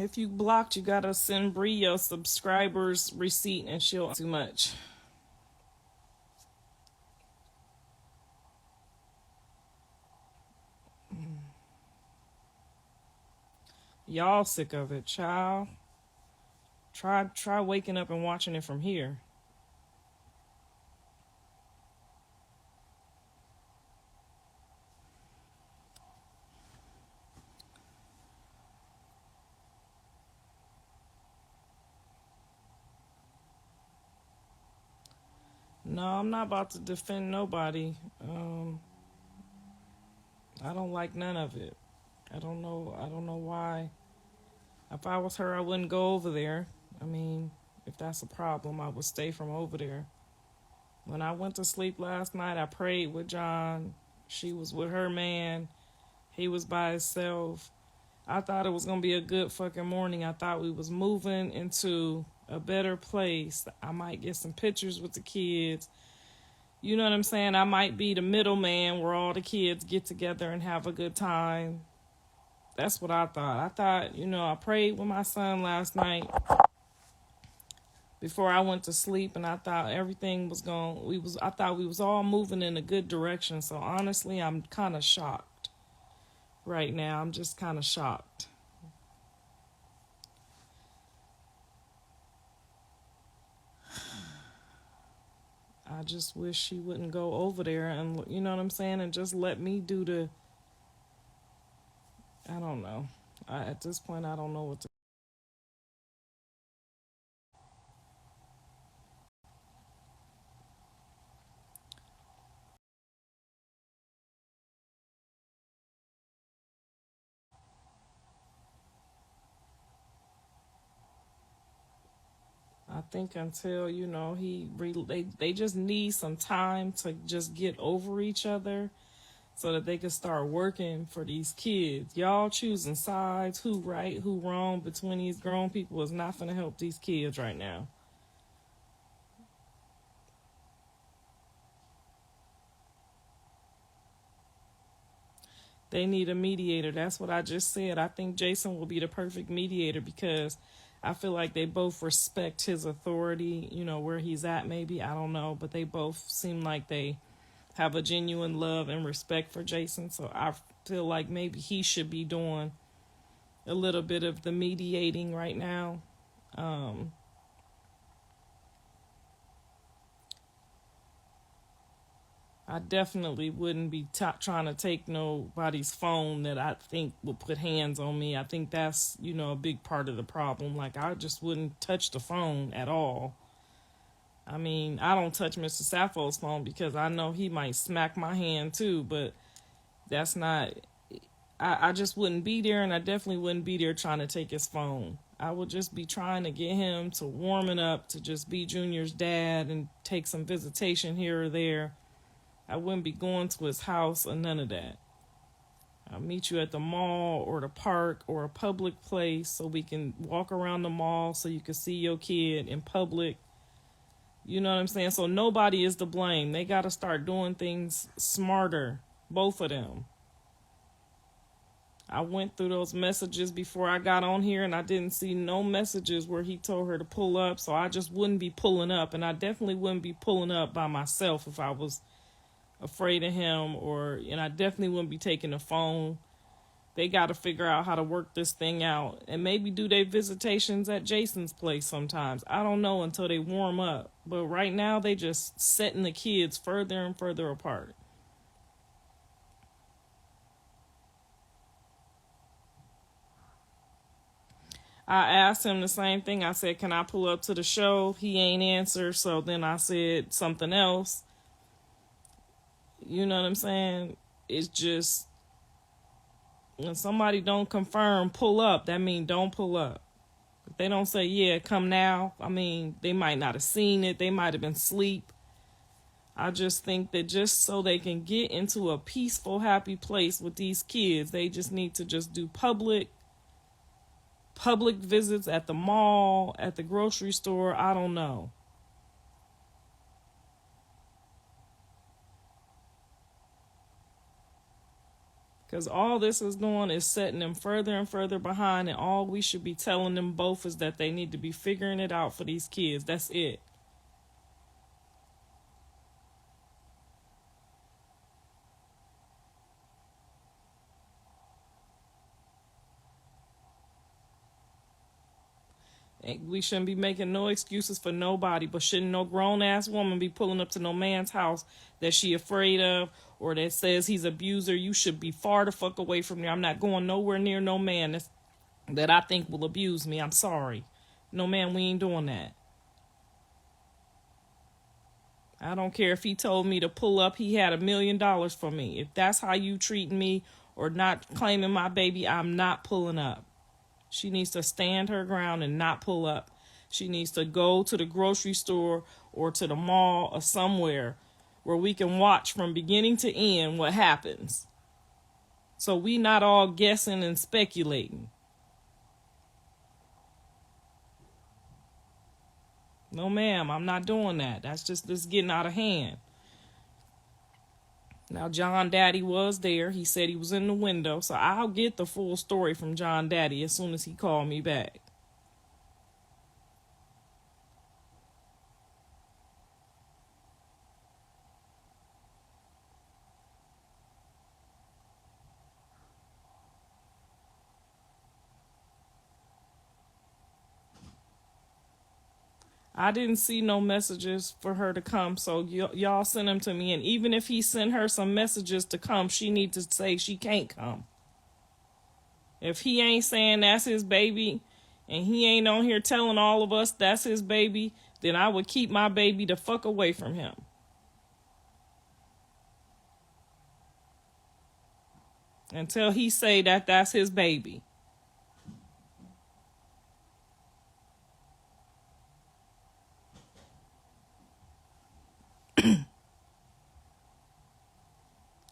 If you blocked, you gotta send Bree your subscribers receipt and she'll too much. Y'all sick of it, child. Try waking up and watching it from here. No, I'm not about to defend nobody. I don't like none of it. I don't know. I don't know why. If I was her, I wouldn't go over there. I mean, if that's a problem, I would stay from over there. When I went to sleep last night, I prayed with John. She was with her man. He was by himself. I thought it was gonna be a good fucking morning. I thought we was moving into a better place. I might get some pictures with the kids. You know what I'm saying? I might be the middleman where all the kids get together and have a good time. That's what I thought. I thought, I prayed with my son last night before I went to sleep, and I thought everything was going. I thought we was all moving in a good direction. So honestly, I'm kind of shocked right now. I'm just kind of shocked. I just wish she wouldn't go over there and, you know what I'm saying, and just let me do I don't know. At this point, I don't know what to. I think until, they just need some time to just get over each other so that they can start working for these kids. Y'all choosing sides, who right, who wrong between these grown people is not going to help these kids right now. They need a mediator. That's what I just said. I think Jason will be the perfect mediator because I feel like they both respect his authority, where he's at maybe. I don't know. But they both seem like they have a genuine love and respect for Jason. So I feel like maybe he should be doing a little bit of the mediating right now. I definitely wouldn't be trying to take nobody's phone that I think will put hands on me. I think that's, a big part of the problem. Like, I just wouldn't touch the phone at all. I mean, I don't touch Mr. Sappho's phone because I know he might smack my hand too, but that's not. I just wouldn't be there, and I definitely wouldn't be there trying to take his phone. I would just be trying to get him to warm it up to just be Junior's dad and take some visitation here or there. I wouldn't be going to his house or none of that. I'll meet you at the mall or the park or a public place so we can walk around the mall so you can see your kid in public. You know what I'm saying? So nobody is to blame. They got to start doing things smarter, both of them. I went through those messages before I got on here and I didn't see no messages where he told her to pull up. So I just wouldn't be pulling up. And I definitely wouldn't be pulling up by myself if I was afraid of him, and I definitely wouldn't be taking the phone. They got to figure out how to work this thing out and maybe do their visitations at Jason's place sometimes. I don't know until they warm up. But right now they just setting the kids further and further apart. I asked him the same thing. I said, can I pull up to the show? He ain't answer. So then I said something else. You know what I'm saying? It's just when somebody don't confirm pull up, that mean don't pull up. If they don't say, yeah, come now, I mean, they might not have seen it. They might have been asleep. I just think that just so they can get into a peaceful, happy place with these kids, they just need to just do public visits at the mall, at the grocery store. I don't know. Because all this is doing is setting them further and further behind, and all we should be telling them both is that they need to be figuring it out for these kids. That's it. We shouldn't be making no excuses for nobody, but shouldn't no grown-ass woman be pulling up to no man's house that she afraid of or that says he's abuser. You should be far the fuck away from there. I'm not going nowhere near no man that I think will abuse me. I'm sorry. No, man, we ain't doing that. I don't care if he told me to pull up, he had $1 million for me. If that's how you treat me or not claiming my baby, I'm not pulling up. She needs to stand her ground and not pull up. She needs to go to the grocery store or to the mall or somewhere where we can watch from beginning to end what happens. So we not all guessing and speculating. No, ma'am, I'm not doing that. That's just this getting out of hand. Now, John Daddy was there. He said he was in the window. So I'll get the full story from John Daddy as soon as he called me back. I didn't see no messages for her to come, so y'all send them to me. And even if he sent her some messages to come, she needs to say she can't come. If he ain't saying that's his baby, and he ain't on here telling all of us that's his baby, then I would keep my baby the fuck away from him. Until he say that that's his baby.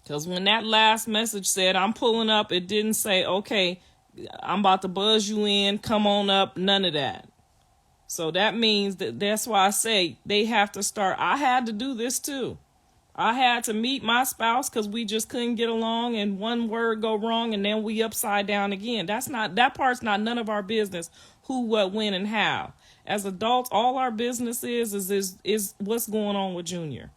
Because when that last message said, I'm pulling up, it didn't say, okay, I'm about to buzz you in, come on up, none of that. So that means that's why I say they have to start. I had to do this too. I had to meet my spouse because we just couldn't get along and one word go wrong and then we upside down again. That part's not none of our business, who, what, when, and how. As adults, all our business is what's going on with Junior.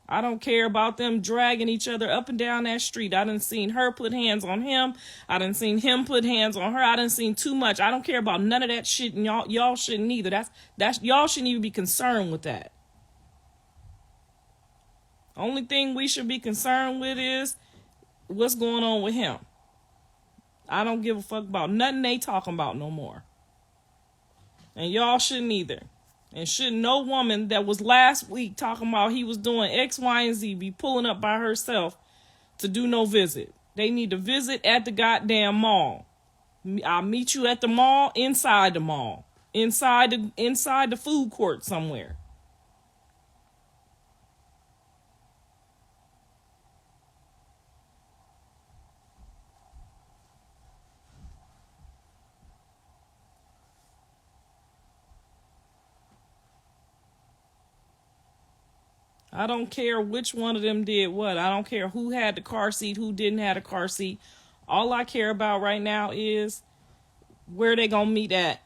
I don't care about them dragging each other up and down that street. I done seen her put hands on him. I done seen him put hands on her. I done seen too much. I don't care about none of that shit, and y'all shouldn't either. That's y'all shouldn't even be concerned with that. Only thing we should be concerned with is what's going on with him. I don't give a fuck about nothing they talking about no more. And y'all shouldn't either. And should no woman that was last week talking about he was doing X, Y, and Z be pulling up by herself to do no visit. They need to visit at the goddamn mall. I'll meet you at the mall, inside the mall, inside the food court somewhere. I don't care which one of them did what. I don't care who had the car seat, who didn't have a car seat. All I care about right now is where they gonna meet at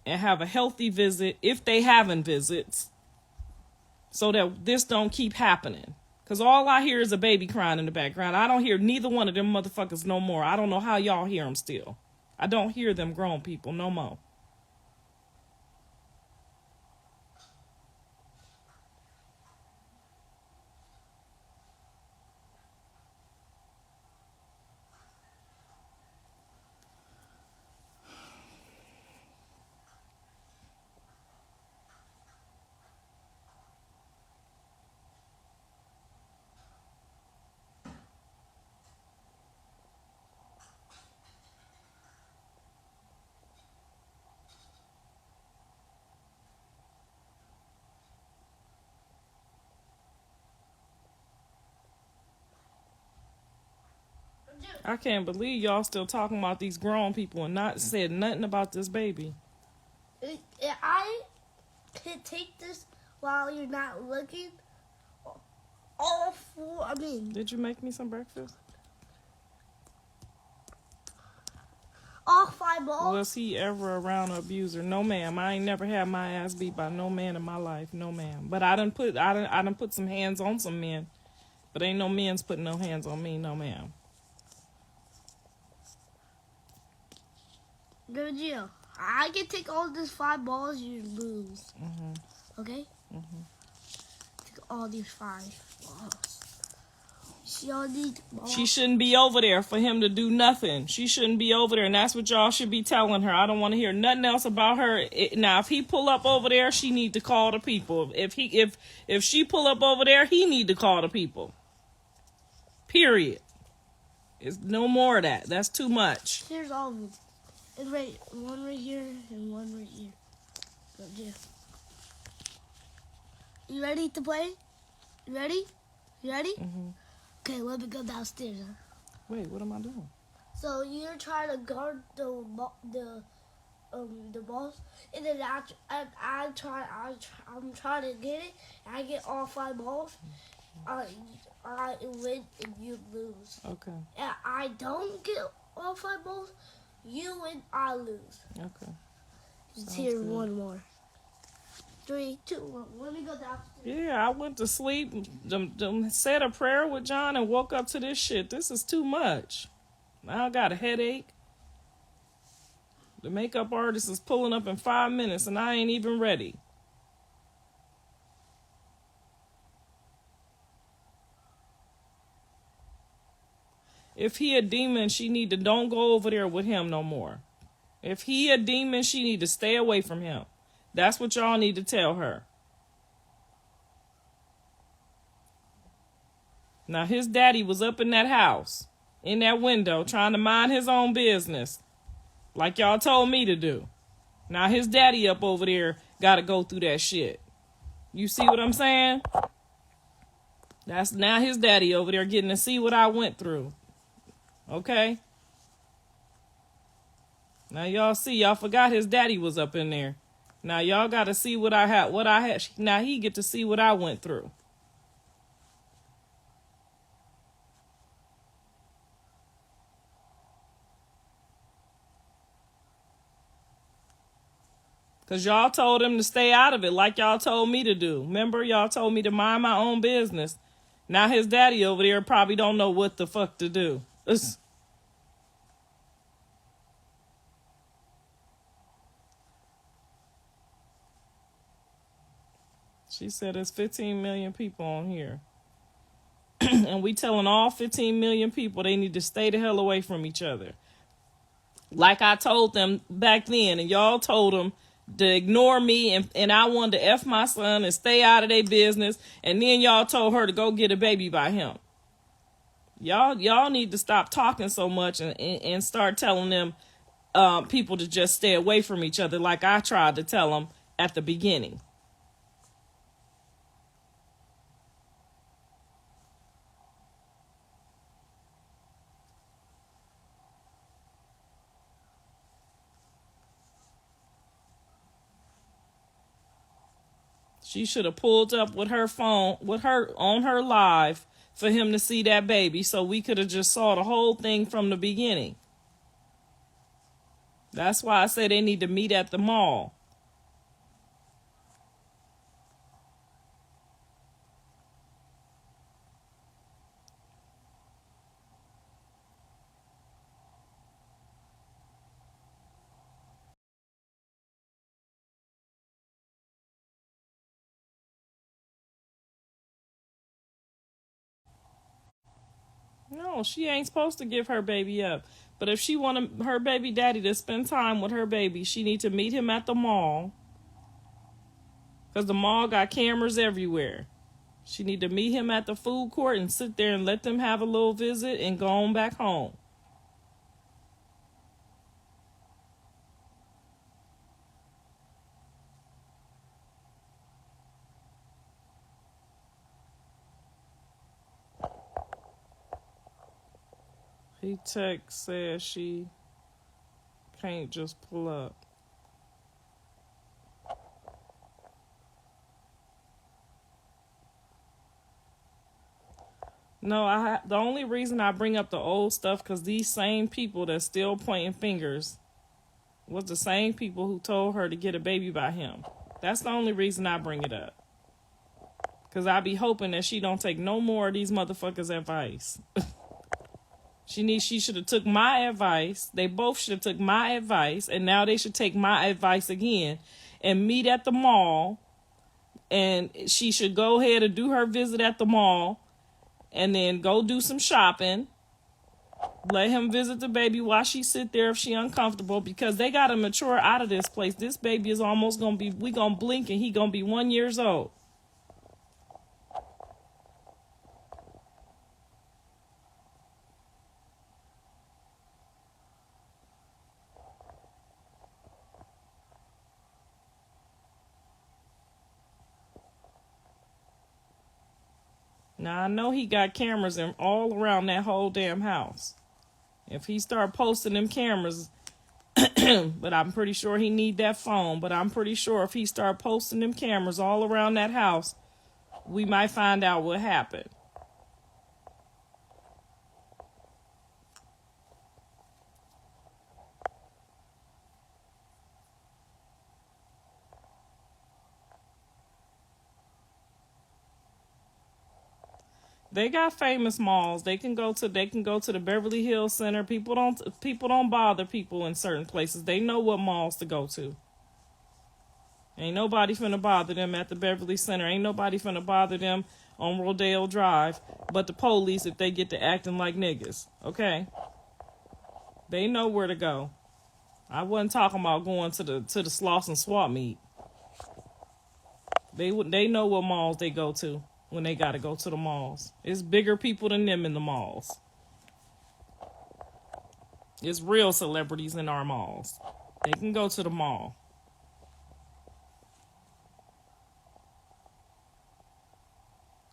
and have a healthy visit if they having visits, so that this don't keep happening. Because all I hear is a baby crying in the background. I don't hear neither one of them motherfuckers no more. I don't know how y'all hear them still. I don't hear them grown people no more. I can't believe y'all still talking about these grown people and not said nothing about this baby. I can take this while you're not looking. All four, Did you make me some breakfast? all 5 balls. Was he ever around an abuser? No, ma'am. I ain't never had my ass beat by no man in my life. No, ma'am. But I done put some hands on some men. But ain't no men's putting no hands on me. No, ma'am. Gio, I can take all these 5 balls, you lose. Okay? Take all these 5 balls. See all these balls? She shouldn't be over there for him to do nothing. She shouldn't be over there, and that's what y'all should be telling her. I don't want to hear nothing else about her. Now, if he pull up over there, she need to call the people. If she pull up over there, he need to call the people. Period. It's no more of that. That's too much. Here's all of them. It's right, one right here and one right here. Right there. You ready to play? You ready? You ready? Okay, let me go downstairs. Wait, what am I doing? So you're trying to guard the balls, and then I'm trying to get it. And I get all 5 balls. I win and you lose. Okay. And I don't get all 5 balls. You win, I lose. Okay. Just here one more. 3, 2, 1. Let me go downstairs. Yeah, I went to sleep, said a prayer with John, and woke up to this shit. This is too much. Now I got a headache. The makeup artist is pulling up in 5 minutes, and I ain't even ready. If he a demon, she need to don't go over there with him no more. If he a demon, she need to stay away from him. That's what y'all need to tell her. Now, his daddy was up in that house, in that window, trying to mind his own business, like y'all told me to do. Now, his daddy up over there got to go through that shit. You see what I'm saying? That's now his daddy over there getting to see what I went through. Okay? Now, y'all see, y'all forgot his daddy was up in there. Now, y'all got to see what I had. Now, he get to see what I went through. Because y'all told him to stay out of it like y'all told me to do. Remember, y'all told me to mind my own business. Now his daddy over there probably don't know what the fuck to do. She said there's 15 million people on here. And we telling all 15 million people they need to stay the hell away from each other. Like I told them back then, and y'all told them to ignore me, and I wanted to F my son and stay out of their business, and then y'all told her to go get a baby by him. Y'all need to stop talking so much and start telling them people to just stay away from each other like I tried to tell them at the beginning. She should have pulled up with her phone, with her on her live for him to see that baby, so we could have just saw the whole thing from the beginning. That's why I say they need to meet at the mall. No, she ain't supposed to give her baby up. But if she wanted her baby daddy to spend time with her baby, she need to meet him at the mall. Because the mall got cameras everywhere. She need to meet him at the food court and sit there and let them have a little visit and go on back home. He text says she can't just pull up. No, the only reason I bring up the old stuff because these same people that's still pointing fingers was the same people who told her to get a baby by him. That's the only reason I bring it up. Because I be hoping that she don't take no more of these motherfuckers' advice. She should have took my advice. They both should have took my advice. And now they should take my advice again and meet at the mall. And she should go ahead and do her visit at the mall. And then go do some shopping. Let him visit the baby while she sit there if she uncomfortable. Because they got to mature out of this place. This baby is almost going to be, we going to blink and he going to be 1 year old. Now, I know he got cameras in all around that whole damn house. If he start posting them cameras, but I'm pretty sure he need that phone. But I'm pretty sure if he start posting them cameras all around that house, we might find out what happened. They got famous malls. They can go to the Beverly Hills Center. People don't bother people in certain places. They know what malls to go to. Ain't nobody finna bother them at the Beverly Center. Ain't nobody finna bother them on Rodeo Drive, but the police if they get to acting like niggas. Okay? They know where to go. I wasn't talking about going to the Slauson swap meet. They know what malls they go to. When they gotta go to the malls. It's bigger people than them in the malls. It's real celebrities in our malls. They can go to the mall.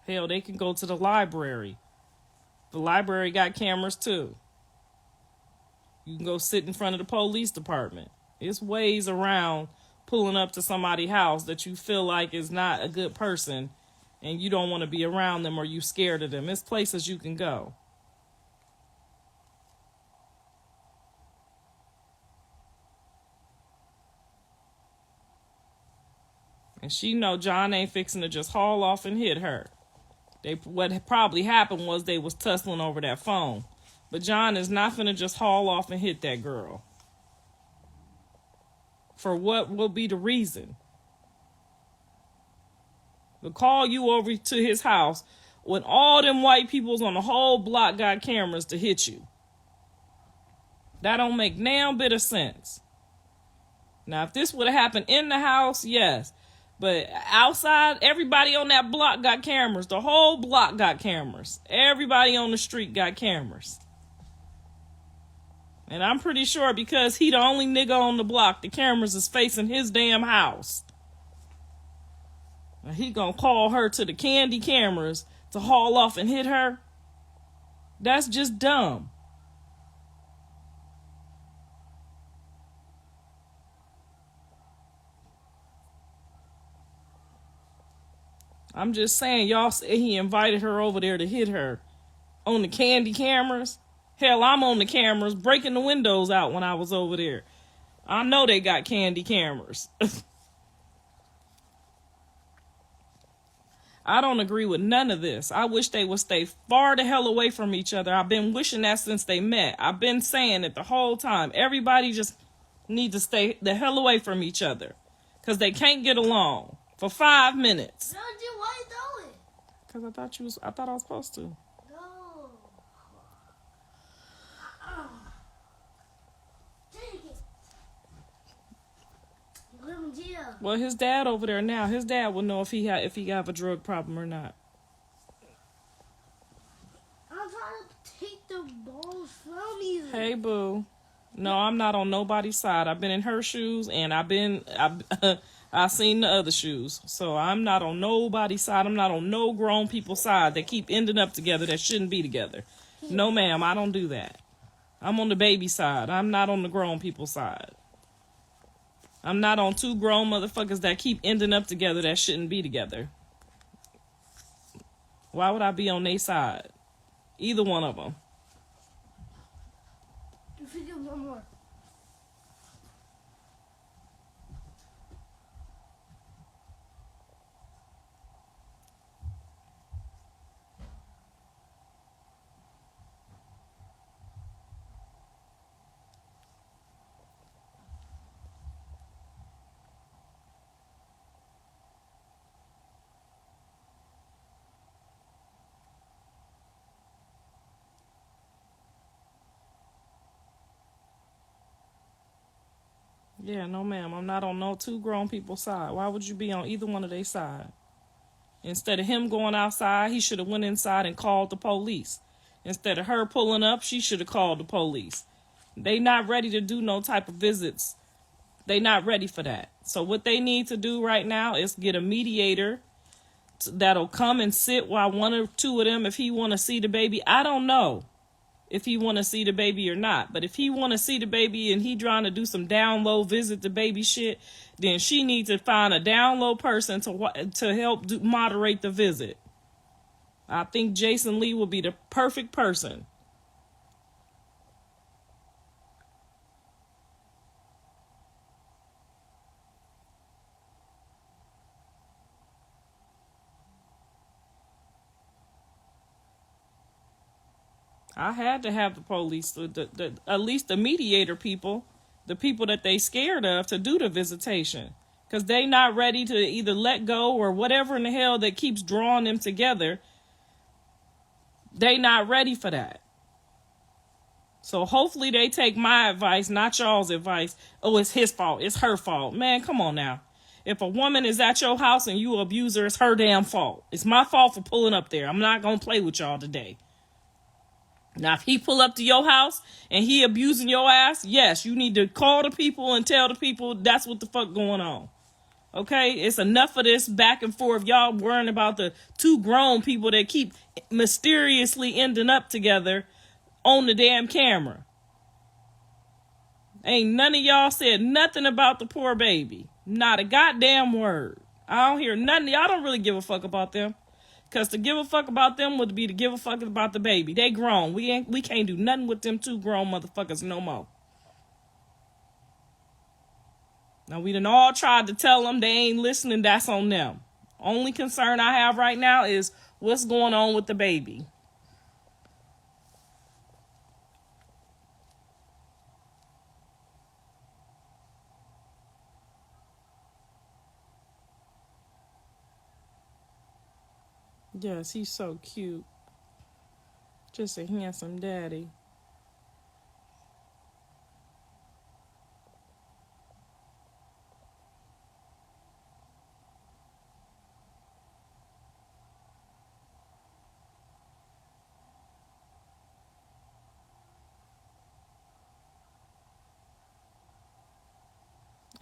Hell, they can go to the library. The library got cameras too. You can go sit in front of the police department. It's ways around pulling up to somebody's house that you feel like is not a good person and you don't want to be around them or you scared of them. It's places you can go. And she know John ain't fixing to just haul off and hit her. What probably happened was they was tussling over that phone. But John is not finna just haul off and hit that girl. For what will be the reason? To call you over to his house when all them white peoples on the whole block got cameras to hit you. That don't make damn bit of sense. Now, if this would have happened in the house, yes. But outside, everybody on that block got cameras. The whole block got cameras. Everybody on the street got cameras. And I'm pretty sure because he the only nigga on the block, the cameras is facing his damn house. And he gonna call her to the candy cameras to haul off and hit her? That's just dumb. I'm just saying, y'all say he invited her over there to hit her on the candy cameras. Hell, I'm on the cameras breaking the windows out when I was over there. I know they got candy cameras. I don't agree with none of this. I wish they would stay far the hell away from each other. I've been wishing that since they met. I've been saying it the whole time. Everybody just need to stay the hell away from each other. Because they can't get along for 5 minutes. No, dude, why you do it? Because I thought I was supposed to. No. Dang it. You live in jail. Well, his dad over there now. His dad will know if he have a drug problem or not. I'm trying to take the balls from you. Hey, boo. No, I'm not on nobody's side. I've been in her shoes, and I've seen the other shoes. So I'm not on nobody's side. I'm not on no grown people's side that keep ending up together that shouldn't be together. No, ma'am, I don't do that. I'm on the baby side. I'm not on the grown people's side. I'm not on two grown motherfuckers that keep ending up together that shouldn't be together. Why would I be on their side? Either one of them. If you do one more. Yeah, no ma'am. I'm not on no two grown people's side. Why would you be on either one of their side? Instead of him going outside, he should have went inside and called the police. Instead of her pulling up, she should have called the police. They not ready to do no type of visits. They not ready for that. So what they need to do right now is get a mediator that'll come and sit while one or two of them, if he want to see the baby. I don't know if he want to see the baby or not. But if he want to see the baby and he trying to do some down low visit the baby shit, then she needs to find a down low person to help moderate the visit. I think Jason Lee will be the perfect person. I had to have the police, at least the mediator people, the people that they scared of to do the visitation. Because they not ready to either let go or whatever in the hell that keeps drawing them together. They not ready for that. So hopefully they take my advice, not y'all's advice. Oh, it's his fault. It's her fault. Man, come on now. If a woman is at your house and you abuse her, it's her damn fault. It's my fault for pulling up there. I'm not going to play with y'all today. Now, if he pull up to your house and he abusing your ass, yes, you need to call the people and tell the people that's what the fuck going on. Okay? It's enough of this back and forth. Y'all worrying about the two grown people that keep mysteriously ending up together on the damn camera. Ain't none of y'all said nothing about the poor baby. Not a goddamn word. I don't hear nothing. Y'all don't really give a fuck about them. Because to give a fuck about them would be to give a fuck about the baby. They grown. We can't do nothing with them two grown motherfuckers no more. Now, we done all tried to tell them. They ain't listening. That's on them. Only concern I have right now is what's going on with the baby. Yes, he's so cute. Just a handsome daddy.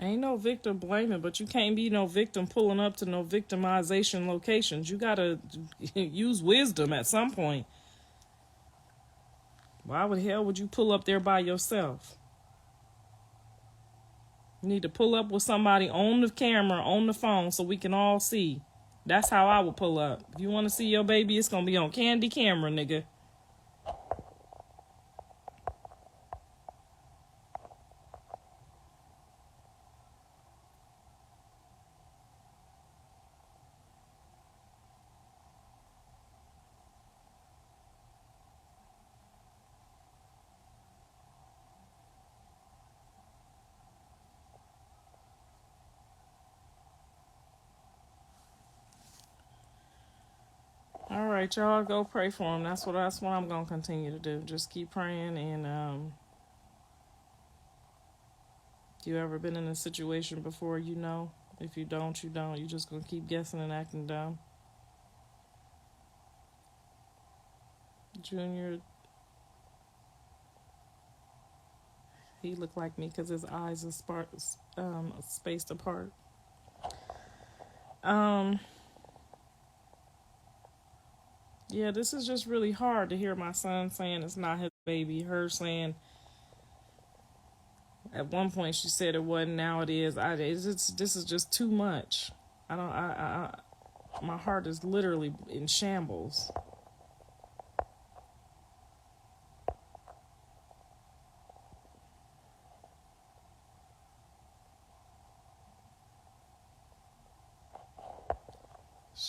Ain't no victim blaming, but you can't be no victim pulling up to no victimization locations. You gotta use wisdom at some point. Why the hell would you pull up there by yourself? You need to pull up with somebody on the camera, on the phone, so we can all see. That's how I would pull up. If you want to see your baby, it's gonna be on candy camera, nigga. All right, y'all go pray for him. That's what I'm gonna continue to do. Just keep praying. And you ever been in a situation before? You know. If you don't, you don't. You just gonna keep guessing and acting dumb. Junior, he looked like me because his eyes are spaced apart. Yeah, this is just really hard to hear my son saying it's not his baby. Her saying at one point she said it wasn't. Now it is. This is just too much. My heart is literally in shambles.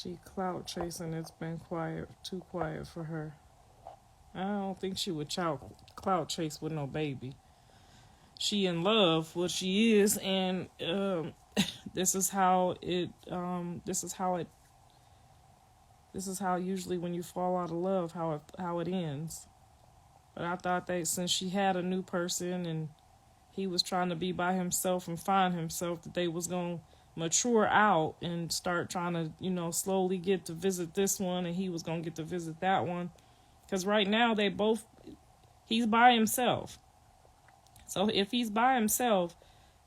She clout chasing. It's been quiet, too quiet for her. I don't think she would clout chase with no baby. She in love, what she is, and this is how it. This is how it. This is how usually when you fall out of love, how it ends. But I thought that since she had a new person and he was trying to be by himself and find himself, that they was gonna mature out and start trying to, slowly get to visit this one, and he was gonna get to visit that one. Because right now he's by himself. So if he's by himself,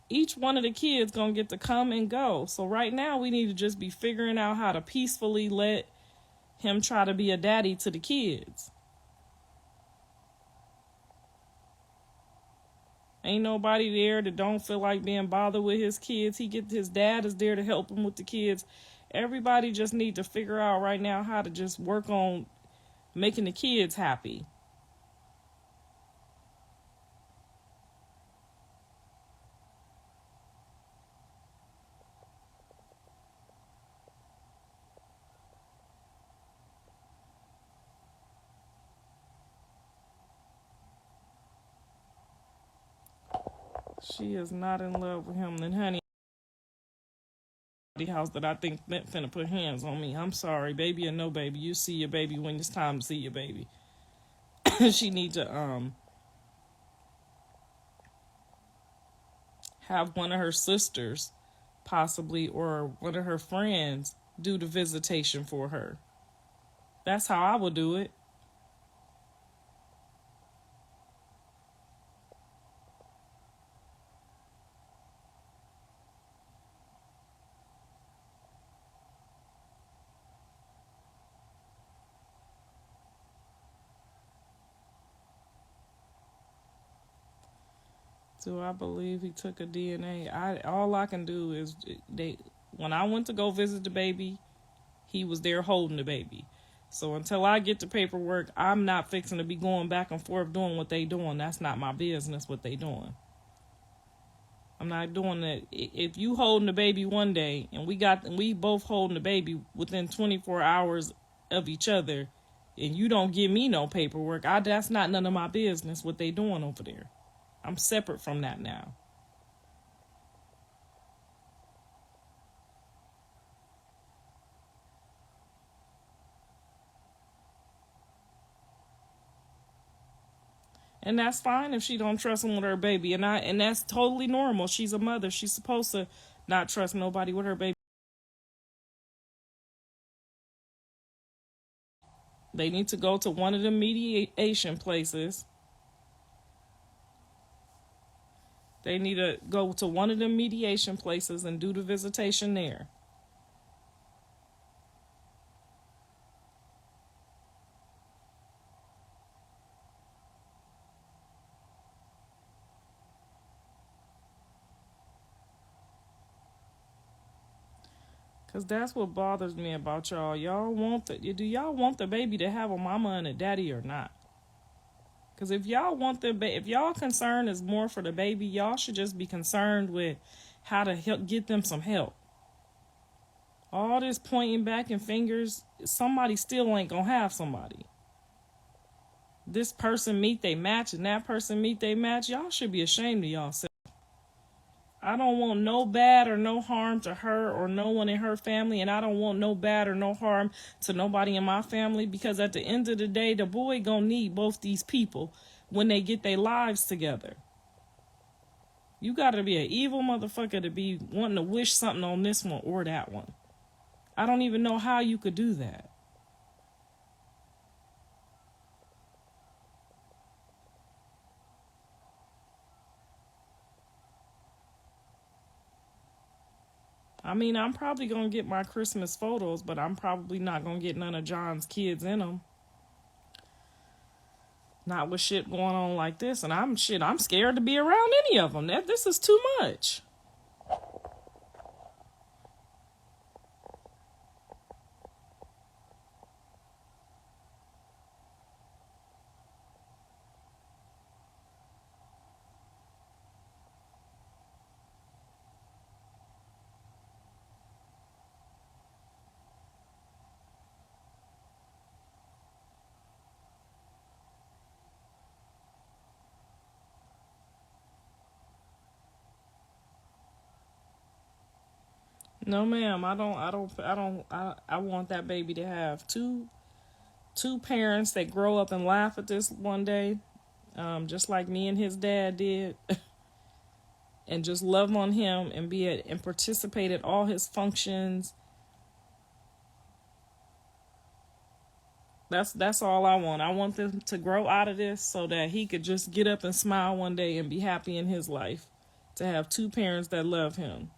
each one of the kids gonna get to come and go. So right now we need to just be figuring out how to peacefully let him try to be a daddy to the kids. Ain't nobody there that don't feel like being bothered with his kids. His dad is there to help him with the kids. Everybody just need to figure out right now how to just work on making the kids happy. She is not in love with him. Then, honey, the house that I think finna put hands on me. I'm sorry, baby or no baby. You see your baby when it's time to see your baby. She need to have one of her sisters, possibly, or one of her friends do the visitation for her. That's how I would do it. Do I believe he took a DNA? All I can do is when I went to go visit the baby, he was there holding the baby. So until I get the paperwork, I'm not fixing to be going back and forth doing what they doing. That's not my business what they doing. I'm not doing that. If you holding the baby one day and we both holding the baby within 24 hours of each other, and you don't give me no paperwork, that's not none of my business what they doing over there. I'm separate from that now. And that's fine if she don't trust him with her baby. And that's totally normal. She's a mother. She's supposed to not trust nobody with her baby. They need to go to one of the mediation places. They need to go to one of the mediation places and do the visitation there. Because that's what bothers me about y'all. Do y'all want the baby to have a mama and a daddy or not? Because if y'all concern is more for the baby, y'all should just be concerned with how to get them some help. All this pointing back and fingers, somebody still ain't gonna have somebody. This person meet they match and that person meet they match. Y'all should be ashamed of y'allself. I don't want no bad or no harm to her or no one in her family, and I don't want no bad or no harm to nobody in my family, because at the end of the day, the boy gonna need both these people when they get their lives together. You gotta be an evil motherfucker to be wanting to wish something on this one or that one. I don't even know how you could do that. I mean, I'm probably going to get my Christmas photos, but I'm probably not going to get none of John's kids in them. Not with shit going on like this. And I'm scared to be around any of them. This is too much. No, ma'am. I want that baby to have two parents that grow up and laugh at this one day, just like me and his dad did, and just love on him and and participate at all his functions. That's all I want. I want them to grow out of this so that he could just get up and smile one day and be happy in his life. To have two parents that love him.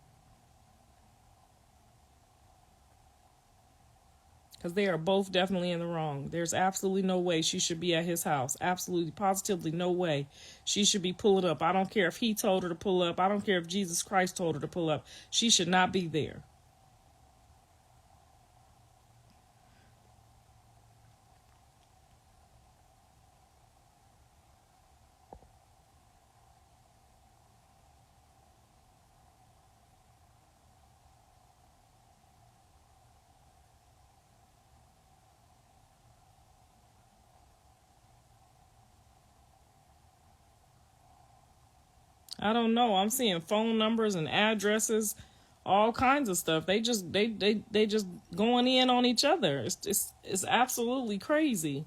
Because they are both definitely in the wrong. There's absolutely no way she should be at his house. Absolutely, positively no way she should be pulling up. I don't care if he told her to pull up. I don't care if Jesus Christ told her to pull up. She should not be there. I don't know. I'm seeing phone numbers and addresses, all kinds of stuff. They just going in on each other. It's absolutely crazy.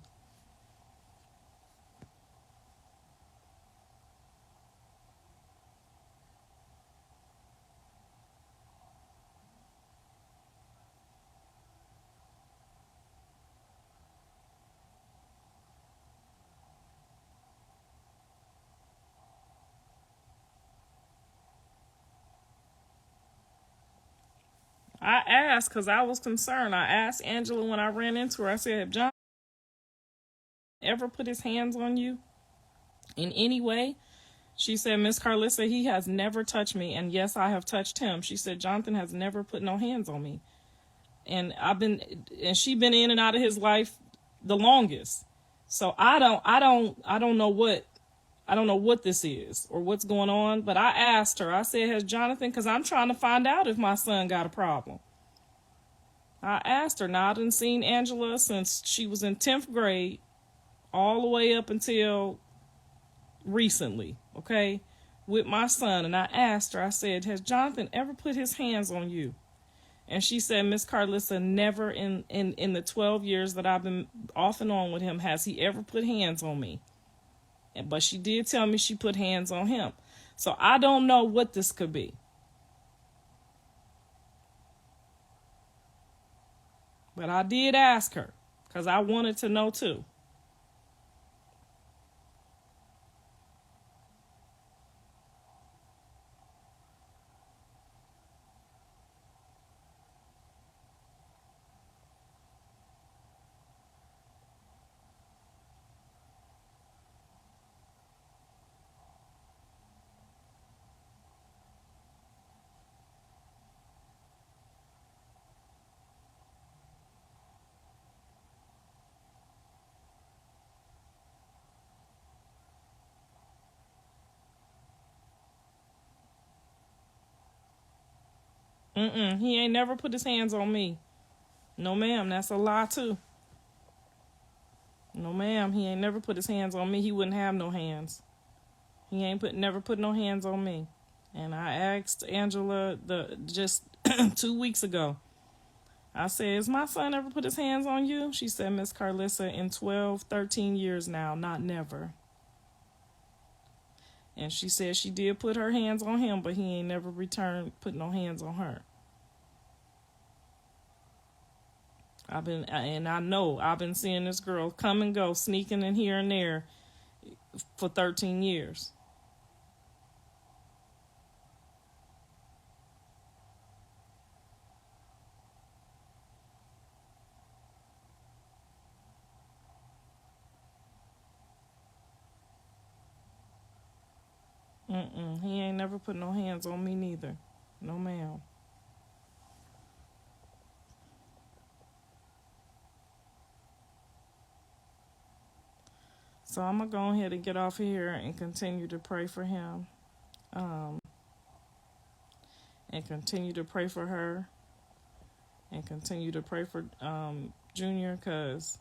I asked because I was concerned. I asked Angela when I ran into her. I said, "Have John ever put his hands on you in any way?" She said, "Miss Karlissa, he has never touched me. And yes, I have touched him." She said, "Jonathan has never put no hands on me." And she been in and out of his life the longest. So I don't know what this is or what's going on. But I asked her, I said, "Has Jonathan," because I'm trying to find out if my son got a problem. I asked her. Now, I done seen Angela since she was in 10th grade all the way up until recently, okay, with my son. And I asked her, I said, "Has Jonathan ever put his hands on you?" And she said, "Miss Karlissa, never in the 12 years that I've been off and on with him has he ever put hands on me." But she did tell me she put hands on him. So I don't know what this could be. But I did ask her because I wanted to know too. He ain't never put his hands on me. No, ma'am, that's a lie too. No, ma'am, he ain't never put his hands on me. He wouldn't have no hands. He ain't never put no hands on me. And I asked Angela just 2 weeks ago. I said, "Has my son ever put his hands on you?" She said, "Miss Karlissa, in 12, 13 years now, not never." And she said she did put her hands on him, but he ain't never returned put no hands on her. I know I've been seeing this girl come and go, sneaking in here and there for 13 years. He ain't never put no hands on me neither. No, ma'am. So I'm going to go ahead and get off here and continue to pray for him. Um, and continue to pray for her. And continue to pray for Junior, because,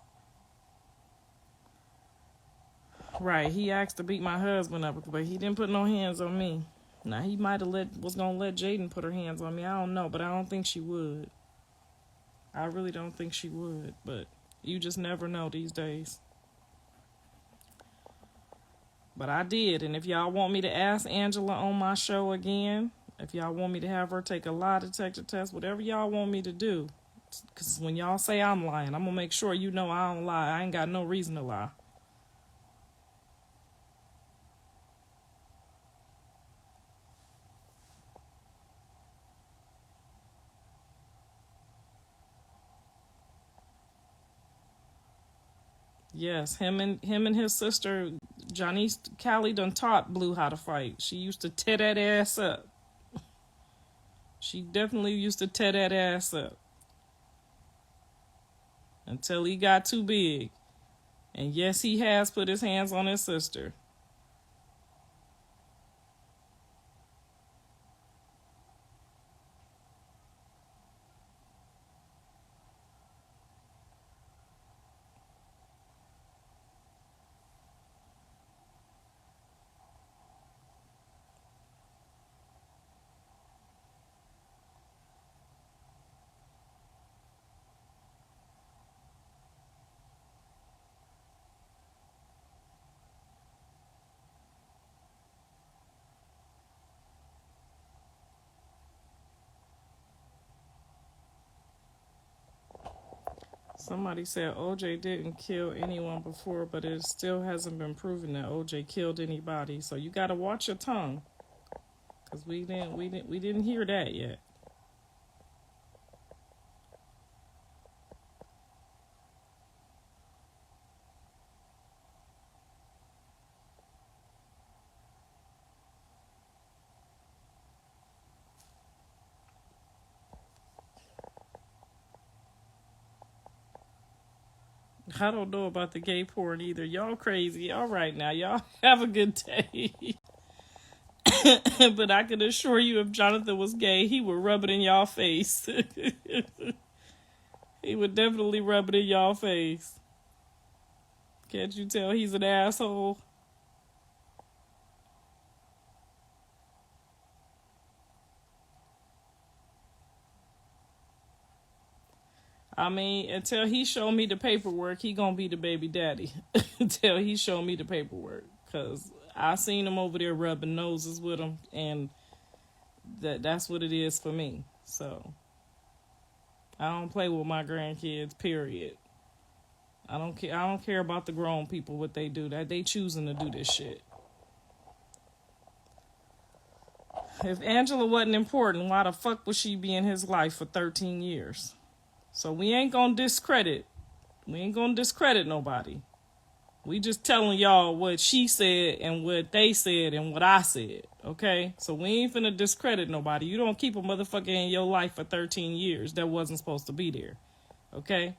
right, he asked to beat my husband up, but he didn't put no hands on me. Now he might have was gonna let Jaden put her hands on me. I don't know, but I don't think she would. I really don't think she would, but you just never know these days. But I did, and if y'all want me to ask Angela on my show again, if y'all want me to have her take a lie detector test, whatever y'all want me to do, because when y'all say I'm lying, I'm gonna make sure you know I don't lie. I ain't got no reason to lie. Yes, him and his sister Janice Callie done taught Blue how to fight. She used to tear that ass up. She definitely used to tear that ass up until he got too big. And yes, he has put his hands on his sister. Somebody said OJ didn't kill anyone before, but it still hasn't been proven that OJ killed anybody. So you got to watch your tongue, because we didn't hear that yet. I don't know about the gay porn either. Y'all crazy. All right now, y'all have a good day. But I can assure you, if Jonathan was gay, he would rub it in y'all face. He would definitely rub it in y'all face. Can't you tell he's an asshole? I mean, until he show me the paperwork, he gonna be the baby daddy. Until he show me the paperwork. Because I seen him over there rubbing noses with him, and that's what it is for me. So, I don't play with my grandkids, period. I don't care about the grown people, what they do. That they choosing to do this shit. If Angela wasn't important, why the fuck would she be in his life for 13 years? So we ain't gonna discredit nobody. We just telling y'all what she said and what they said and what I said, okay? So we ain't finna discredit nobody. You don't keep a motherfucker in your life for 13 years that wasn't supposed to be there, okay?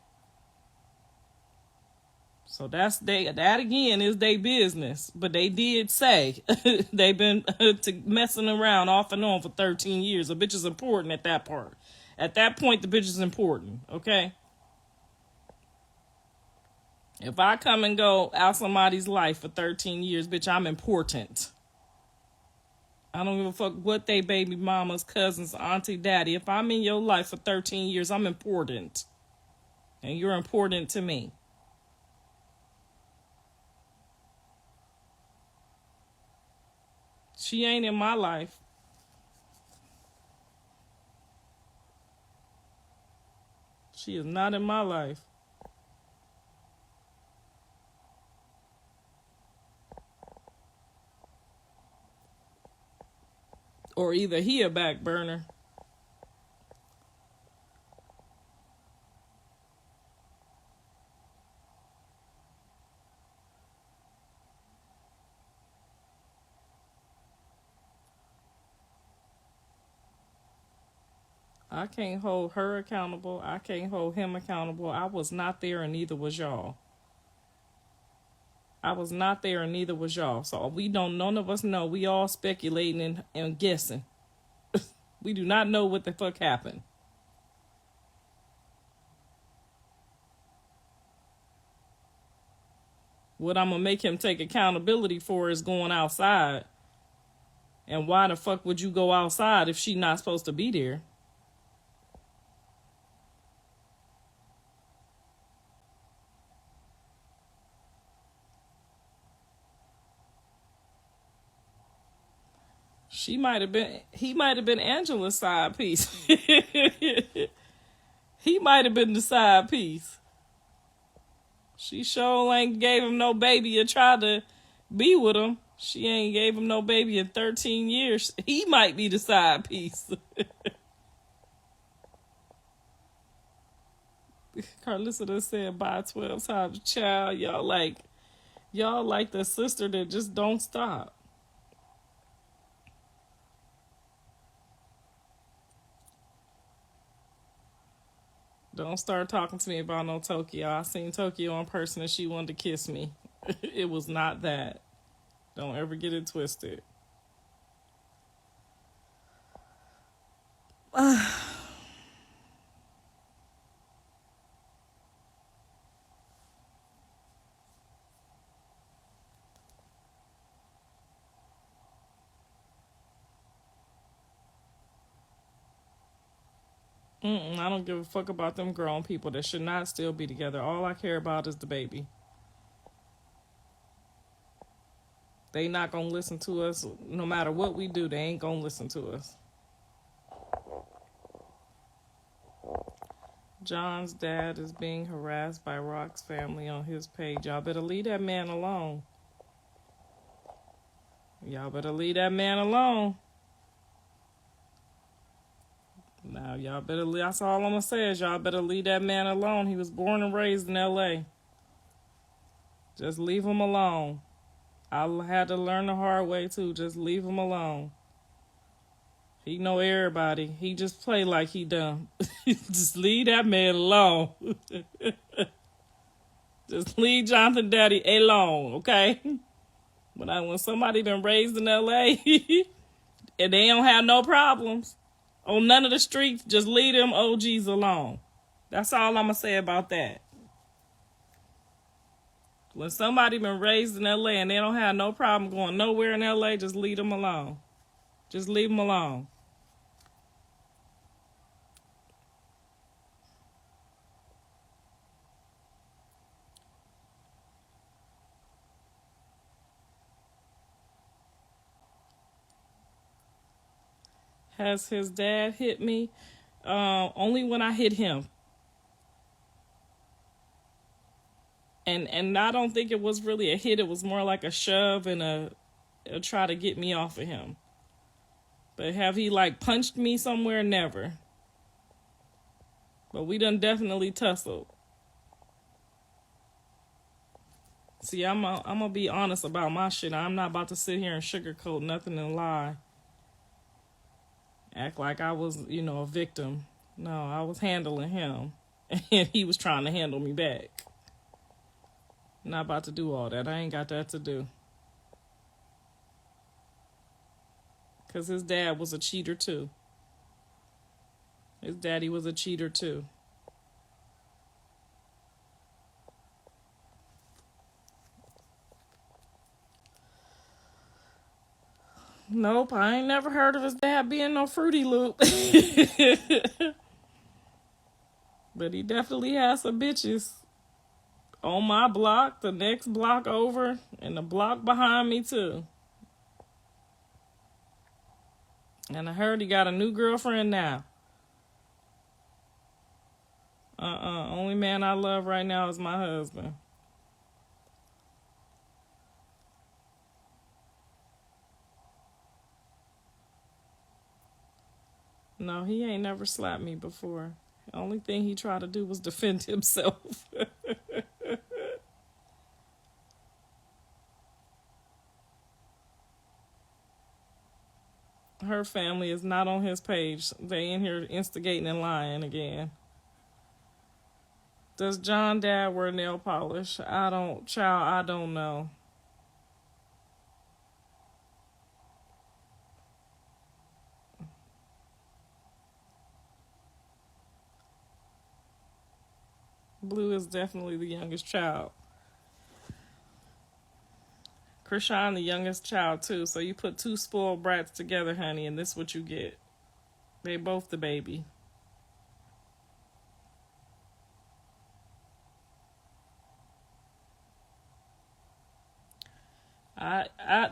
So that again is their business. But they did say they've been messing around off and on for 13 years. A bitch is important at that part. At that point, the bitch is important, okay? If I come and go out somebody's life for 13 years, bitch, I'm important. I don't give a fuck what they baby mamas, cousins, auntie, daddy. If I'm in your life for 13 years, I'm important. And you're important to me. She ain't in my life. She is not in my life. Or either he a back burner. I can't hold her accountable. I can't hold him accountable. I was not there and neither was y'all. I was not there and neither was y'all. So none of us know. We all speculating and guessing. We do not know what the fuck happened. What I'm going to make him take accountability for is going outside And why the fuck would you go outside if she not supposed to be there? He might have been Angela's side piece. He might have been the side piece. She sure ain't gave him no baby or tried to be with him. She ain't gave him no baby in 13 years. He might be the side piece. Karlissa done said bye 12 times. Child, y'all like the sister that just don't stop. Don't start talking to me about no Tokyo. I seen Tokyo in person and she wanted to kiss me. It was not that. Don't ever get it twisted. I don't give a fuck about them grown people that should not still be together. All I care about is the baby. They not gonna listen to us. No matter what we do, they ain't gonna listen to us. John's dad is being harassed by Rock's family on his page. Y'all better leave that man alone. Y'all better leave that man alone. Now, y'all better leave. That's all I'm gonna say is y'all better leave that man alone. He was born and raised in LA. Just leave him alone. I had to learn the hard way too. Just leave him alone. He know everybody. He just play like he dumb. Just leave that man alone. Just leave Jonathan Daddy alone, okay? When somebody been raised in LA and they don't have no problems on none of the streets, just leave them OGs alone. That's all I'm gonna say about that. When somebody been raised in LA and they don't have no problem going nowhere in LA, just leave them alone. Just leave them alone. Has his dad hit me? Only when I hit him. And I don't think it was really a hit. It was more like a shove and a try to get me off of him. But have he like punched me somewhere? Never. But we done definitely tussled. See, I'm gonna be honest about my shit. I'm not about to sit here and sugarcoat nothing and lie. Act like I was, a victim. No, I was handling him. And he was trying to handle me back. Not about to do all that. I ain't got that to do. Because his dad was a cheater too. His daddy was a cheater too. Nope, I ain't never heard of his dad being no Fruity Loop. But he definitely has some bitches on my block, the next block over, and the block behind me too. And I heard he got a new girlfriend now. Only man I love right now is my husband. No, he ain't never slapped me before. The only thing he tried to do was defend himself. Her family is not on his page. They in here instigating and lying again. Does John dad wear nail polish? I don't know. Blue is definitely the youngest child. Krishan, the youngest child, too. So you put two spoiled brats together, honey, and this is what you get. They both the baby.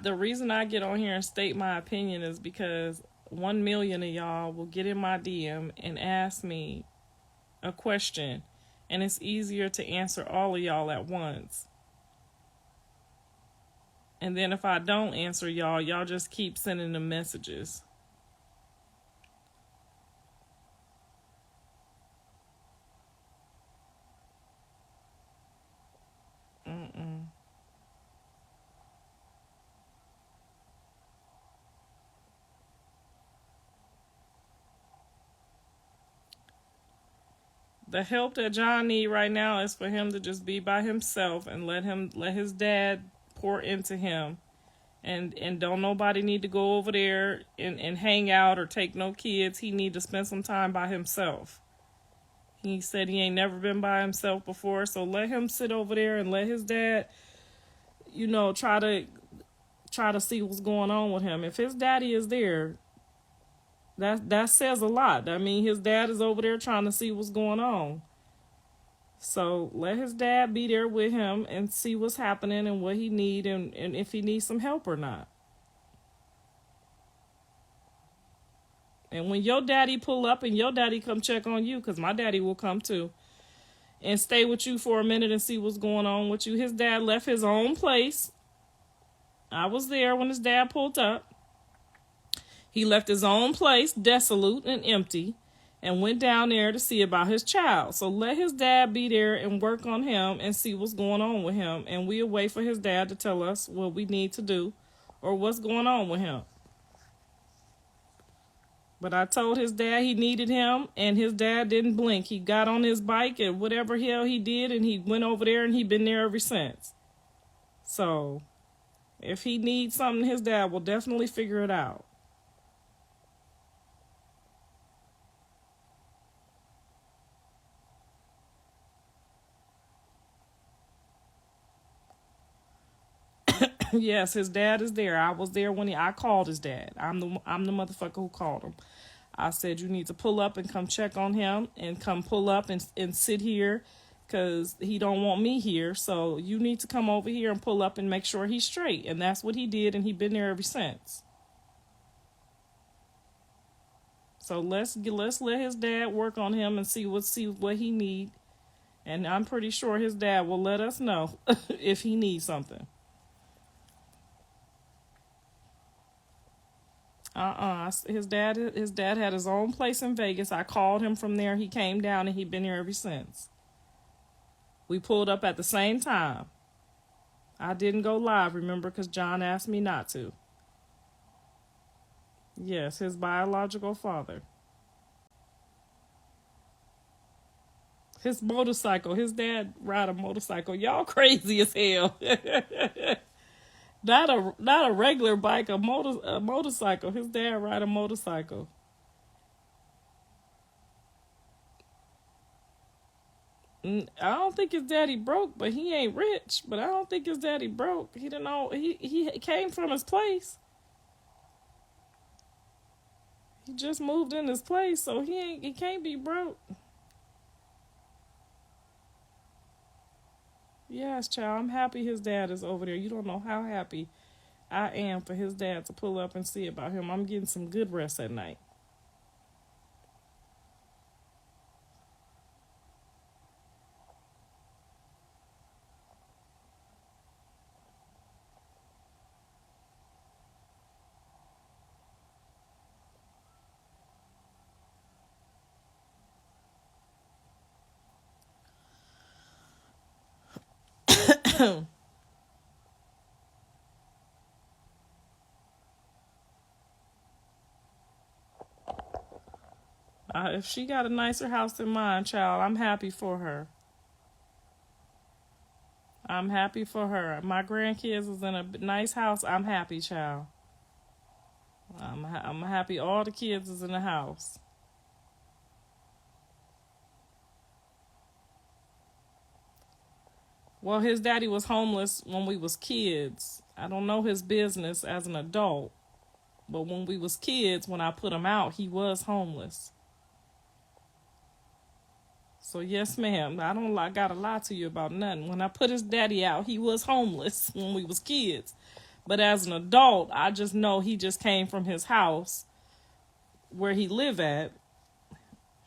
The reason I get on here and state my opinion is because 1 million of y'all will get in my DM and ask me a question, and it's easier to answer all of y'all at once. And then if I don't answer y'all just keep sending them messages. The help that John need right now is for him to just be by himself and let his dad pour into him. And don't nobody need to go over there and hang out or take no kids. He need to spend some time by himself. He said he ain't never been by himself before, so let him sit over there and let his dad, try to see what's going on with him. If his daddy is there, that says a lot. I mean, his dad is over there trying to see what's going on. So let his dad be there with him and see what's happening and what he need and if he needs some help or not. And when your daddy pull up and your daddy come check on you, because my daddy will come too, and stay with you for a minute and see what's going on with you. His dad left his own place. I was there when his dad pulled up. He left his own place desolate and empty and went down there to see about his child. So let his dad be there and work on him and see what's going on with him. And we'll wait for his dad to tell us what we need to do or what's going on with him. But I told his dad he needed him, and his dad didn't blink. He got on his bike and whatever hell he did, and he went over there, and he been there ever since. So if he needs something, his dad will definitely figure it out. Yes, his dad is there. I was there when I called his dad. I'm the motherfucker who called him. I said, you need to pull up and come check on him and come pull up and sit here because he don't want me here. So you need to come over here and pull up and make sure he's straight. And that's what he did, and he been there ever since. So let's let his dad work on him and see what he need. And I'm pretty sure his dad will let us know if he needs something. His dad had his own place in Vegas. I called him from there. He came down and he been here ever since. We pulled up at the same time. I didn't go live, remember, because John asked me not to. Yes, his biological father. His motorcycle. His dad ride a motorcycle. Y'all crazy as hell. Not a regular bike, a motorcycle. His dad ride a motorcycle. I don't think his daddy broke, but he ain't rich. But I don't think his daddy broke. He didn't know he came from his place. He just moved in his place, so he can't be broke. Yes, child, I'm happy his dad is over there. You don't know how happy I am for his dad to pull up and see about him. I'm getting some good rest at night. If she got a nicer house than mine, child, I'm happy for her. I'm happy for her. My grandkids is in a nice house. I'm happy, child. I'm happy all the kids is in the house. Well, his daddy was homeless when we was kids. I don't know his business as an adult, but when we was kids, when I put him out, he was homeless. So yes, ma'am, I gotta lie to you about nothing. When I put his daddy out, he was homeless when we was kids. But as an adult, I just know he just came from his house where he lived at,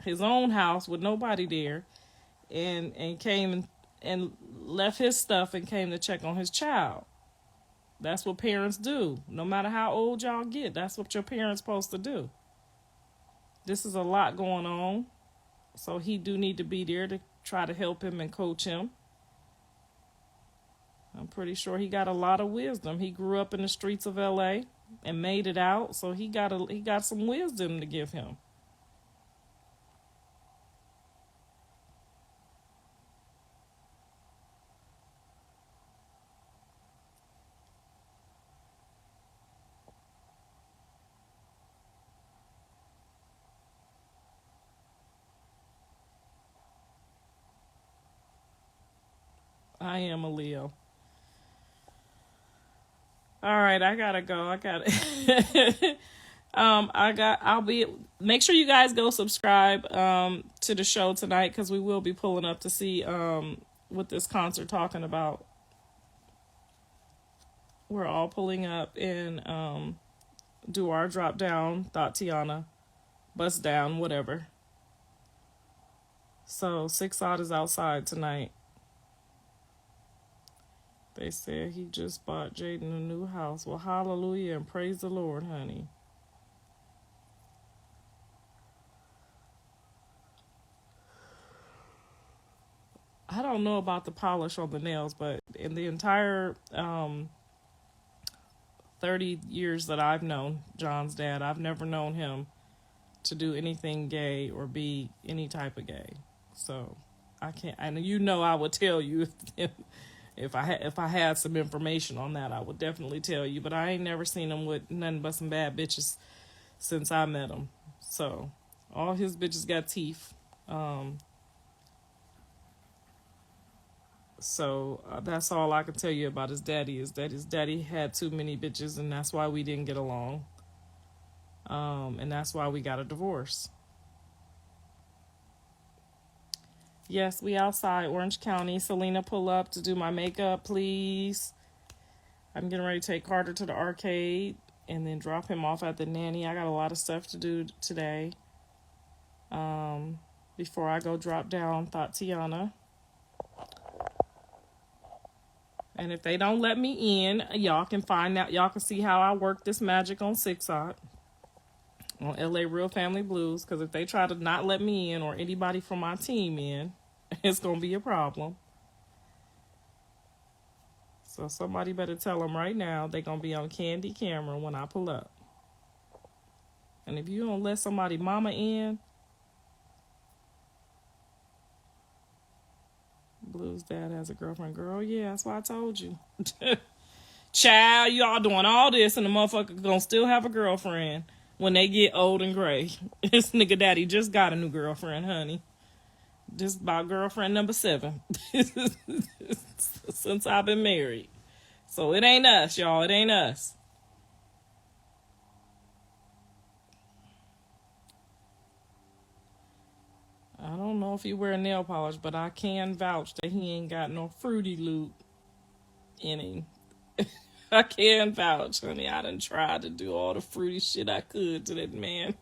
his own house with nobody there, and came and left his stuff and came to check on his child. That's what parents do. No matter how old y'all get, that's what your parents supposed to do. This is a lot going on. So he do need to be there to try to help him and coach him. I'm pretty sure he got a lot of wisdom. He grew up in the streets of LA and made it out, so he got some wisdom to give him. I am a Leo. All right, I gotta go. Make sure you guys go subscribe to the show tonight, because we will be pulling up to see what this concert talking about. We're all pulling up and do our drop down, Tatiana, bust down, whatever. So 6 Odd is outside tonight. They said he just bought Jaden a new house. Well, hallelujah and praise the Lord, honey. I don't know about the polish on the nails, but in the entire 30 years that I've known John's dad, I've never known him to do anything gay or be any type of gay. So I can't, and I would tell you if I had some information on that, I would definitely tell you. But I ain't never seen him with nothing but some bad bitches since I met him. So all his bitches got teeth. So that's all I can tell you about his daddy, is that his daddy had too many bitches, and that's why we didn't get along. And that's why we got a divorce. Yes, we outside Orange County. Selena, pull up to do my makeup, please. I'm getting ready to take Carter to the arcade and then drop him off at the nanny. I got a lot of stuff to do today. Before I go drop down Tatiana. And if they don't let me in, y'all can find out. Y'all can see how I work this magic on 6 Odd. On LA Real Family Blues. Because if they try to not let me in, or anybody from my team in, it's going to be a problem. So somebody better tell them right now they're going to be on candy camera when I pull up. And if you don't let somebody mama in, Blues dad has a girlfriend. Girl, yeah, that's why I told you. Child, y'all doing all this and the motherfucker gonna still have a girlfriend when they get old and gray. This nigga daddy just got a new girlfriend, honey. Just about girlfriend number 7 since I've been married. So it ain't us, y'all. It ain't us. I don't know if he wear nail polish, but I can vouch that he ain't got no Fruity Loop in him. I can vouch, honey. I done tried to do all the fruity shit I could to that man.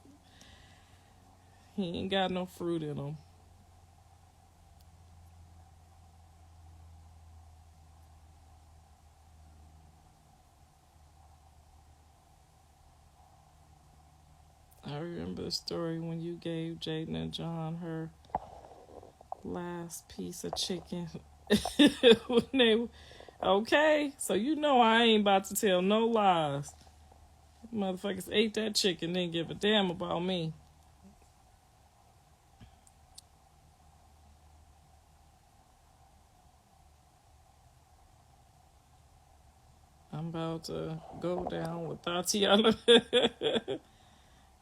He ain't got no fruit in him. I remember the story when you gave Jaden and John her last piece of chicken. Okay, so you know I ain't about to tell no lies. Motherfuckers ate that chicken, didn't give a damn about me. I'm about to go down with Tatiana.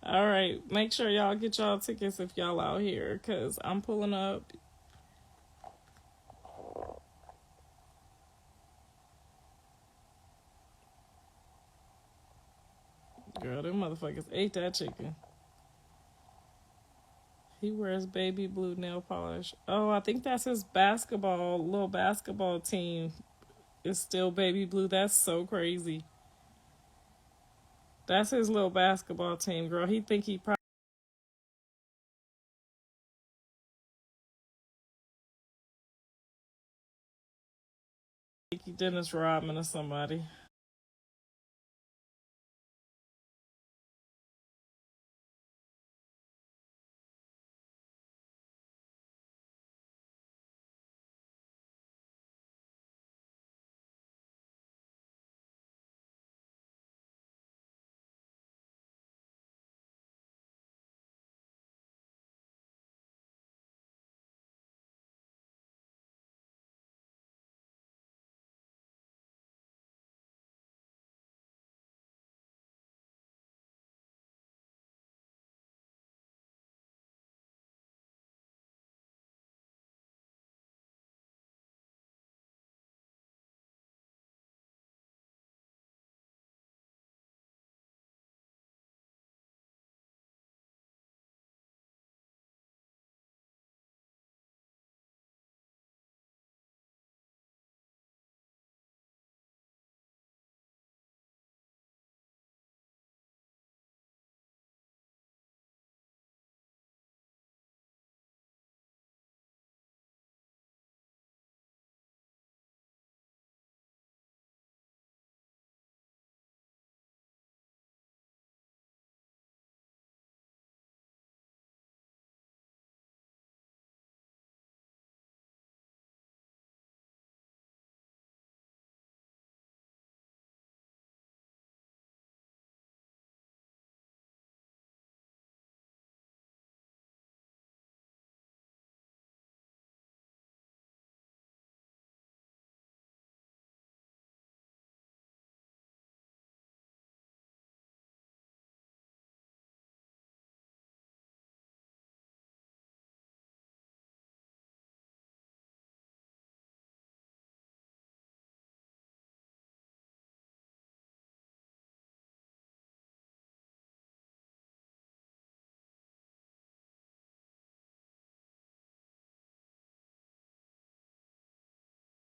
All right, make sure y'all get y'all tickets if y'all out here, because I'm pulling up. girl, them motherfuckers ate that chicken. He wears baby blue nail polish. Oh, I think that's his little basketball team is still baby blue. That's so crazy. That's his little basketball team, girl. He think he probably think he Dennis Rodman or somebody.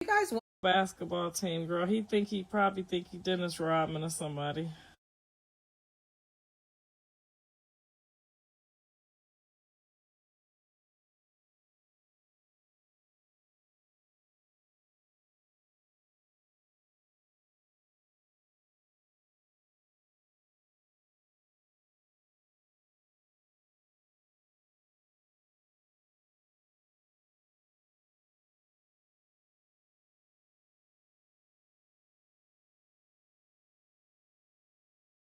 You guys want basketball team, girl. He probably think he Dennis Rodman or somebody.